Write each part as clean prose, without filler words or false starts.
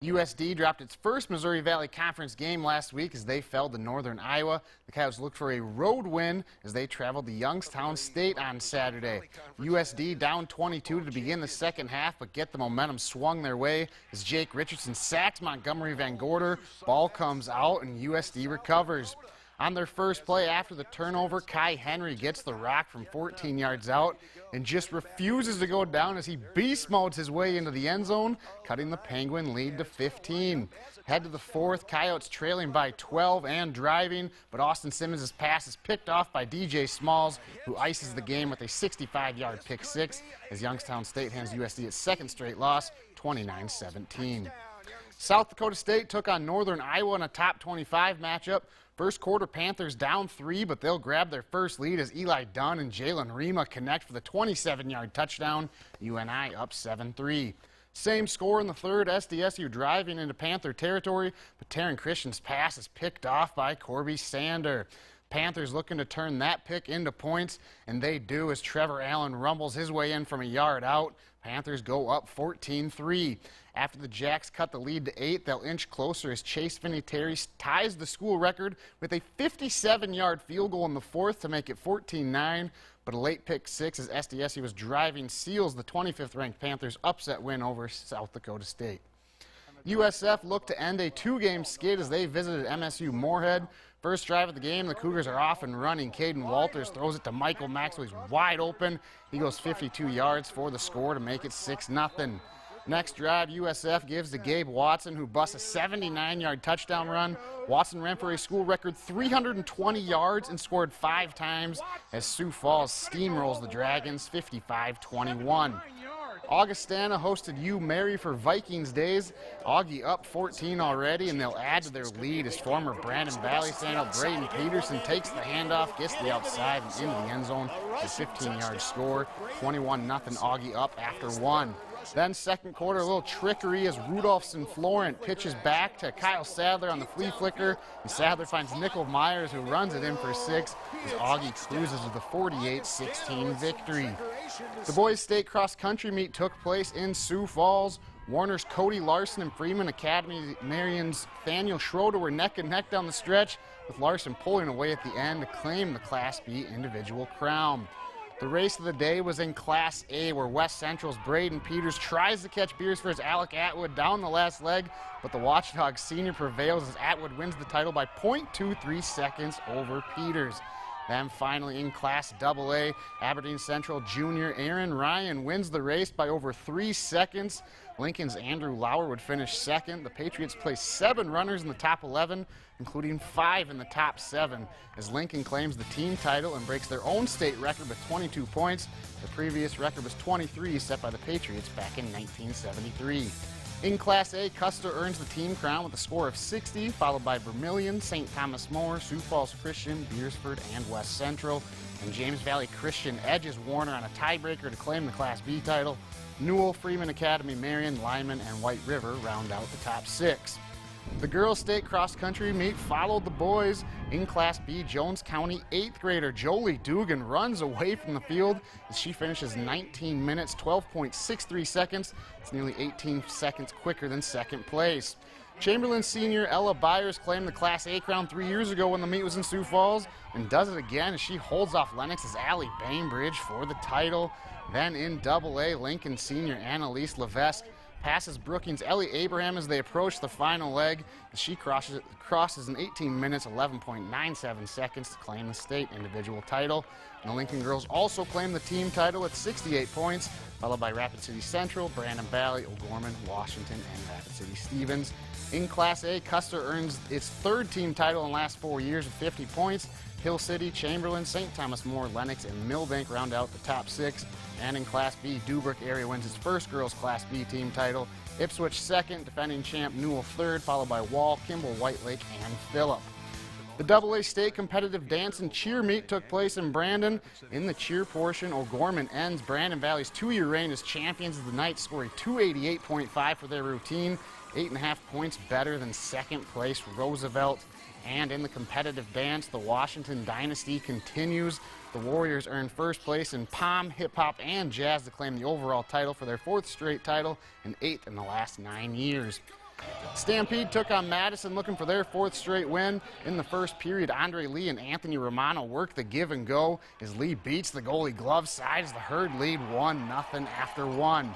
USD dropped its first Missouri Valley Conference game last week as they fell to Northern Iowa. The Coyotes looked for a road win as they traveled to Youngstown State on Saturday. USD down 22 to begin the second half, but get the momentum swung their way as Jake Richardson sacks Montgomery Van Gorder. Ball comes out and USD recovers. On their first play after the turnover, Kai Henry gets the rock from 14 yards out and just refuses to go down as he beast modes his way into the end zone, cutting the Penguin lead to 15. Head to the fourth, Coyotes trailing by 12 and driving, but Austin Simmons' pass is picked off by DJ Smalls, who ices the game with a 65-yard pick six as Youngstown State hands USD its second straight loss, 29-17. South Dakota State took on Northern Iowa in a top 25 matchup. First quarter, Panthers down 3, but they'll grab their first lead as Eli Dunn and Jalen Rima connect for the 27-yard touchdown. UNI up 7-3. Same score in the third, SDSU driving into Panther territory, but Taryn Christian's pass is picked off by Corby Sander. Panthers looking to turn that pick into points, and they do as Trevor Allen rumbles his way in from a yard out. Panthers go up 14-3. After the Jacks cut the lead to 8, they'll inch closer as Chase Vinatieri ties the school record with a 57-yard field goal in the fourth to make it 14-9. But a late pick six as SDSU was driving seals the 25th-ranked Panthers' upset win over South Dakota State. USF looked to end a two-game skid as they visited MSU Moorhead. First drive of the game, the Cougars are off and running. Caden Walters throws it to Michael Maxwell. He's wide open. He goes 52 yards for the score to make it 6-0. Next drive, USF gives to Gabe Watson, who busts a 79-yard touchdown run. Watson ran for a school record 320 yards and scored 5 times as Sioux Falls steamrolls the Dragons 55-21. Augustana hosted U-Mary for Vikings days. Augie up 14 already, and they'll add to their lead as former Brandon Valley Sandal Braden Peterson takes the handoff, gets the outside and into the end zone. A 15-yard score, 21-0 Augie up after 1. Then second quarter, a little trickery as Rudolphson Florent pitches back to Kyle Sadler on the flea flicker. And Sadler finds Nickel Myers, who runs it in for 6 as Augie cruises to the 48-16 victory. The boys' state cross-country meet took place in Sioux Falls. Warner's Cody Larson and Freeman Academy Marion's Daniel Schroeder were neck and neck down the stretch, with Larson pulling away at the end to claim the Class B individual crown. The race of the day was in Class A, where West Central's Braden Peters tries to catch Beersford's Alec Atwood down the last leg, but the Watchdog senior prevails as Atwood wins the title by 0.23 seconds over Peters. Then finally in Class AA, Aberdeen Central junior Aaron Ryan wins the race by over 3 seconds. Lincoln's Andrew Lauer would finish second. The Patriots placed 7 runners in the top 11, including 5 in the top 7, as Lincoln claims the team title and breaks their own state record with 22 points. The previous record was 23, set by the Patriots back in 1973. In Class A, Custer earns the team crown with a score of 60, followed by Vermilion, St. Thomas More, Sioux Falls Christian, Beersford, and West Central. And James Valley Christian edges Warner on a tiebreaker to claim the Class B title. Newell, Freeman Academy, Marion, Lyman, and White River round out the top 6. The girls' state cross-country meet followed the boys. In Class B, Jones County 8th grader Jolie Dugan runs away from the field as she finishes 19 minutes, 12.63 seconds. It's nearly 18 seconds quicker than second place. Chamberlain senior Ella Byers claimed the Class A crown 3 years ago when the meet was in Sioux Falls, and does it again as she holds off Lennox's Allie Bainbridge for the title. Then in AA, Lincoln senior Annalise Levesque passes Brookings Ellie Abraham as they approach the final leg, as she crosses in 18 minutes, 11.97 seconds to claim the state individual title. And the Lincoln girls also claim the team title with 68 points, followed by Rapid City Central, Brandon Valley, O'Gorman, Washington, and Rapid City Stevens. In Class A, Custer earns its 3rd team title in the last 4 years with 50 points. Hill City, Chamberlain, St. Thomas More, Lennox, and Millbank round out the top 6. And in Class B, Dubrook area wins its first girls Class B team title. Ipswich 2nd, defending champ Newell 3rd, followed by Wall, Kimball, Whitelake, and Phillip. The AA state competitive dance and cheer meet took place in Brandon. In the cheer portion, O'Gorman ends Brandon Valley's 2-year reign as champions of the night, scoring 288.5 for their routine, 8.5 points better than second place Roosevelt. And in the competitive dance, the Washington Dynasty continues. The Warriors earn first place in pom, hip-hop, and jazz to claim the overall title for their 4th straight title and 8th in the last 9 years. Stampede took on Madison looking for their 4th straight win. In the first period, Andre Lee and Anthony Romano work the give and go as Lee beats the goalie glove side as the Herd lead 1-0 after 1.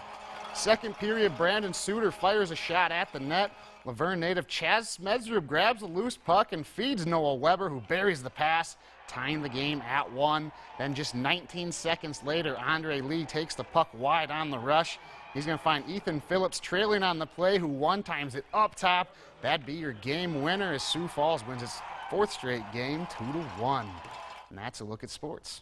Second period, Brandon Suter fires a shot at the net. Laverne native Chaz Smedrup grabs a loose puck and feeds Noah Weber, who buries the pass, tying the game at 1. Then just 19 seconds later, Andre Lee takes the puck wide on the rush. He's going to find Ethan Phillips trailing on the play, who one-times it up top. That'd be your game winner as Sioux Falls wins its 4th straight game 2-1. And that's a look at sports.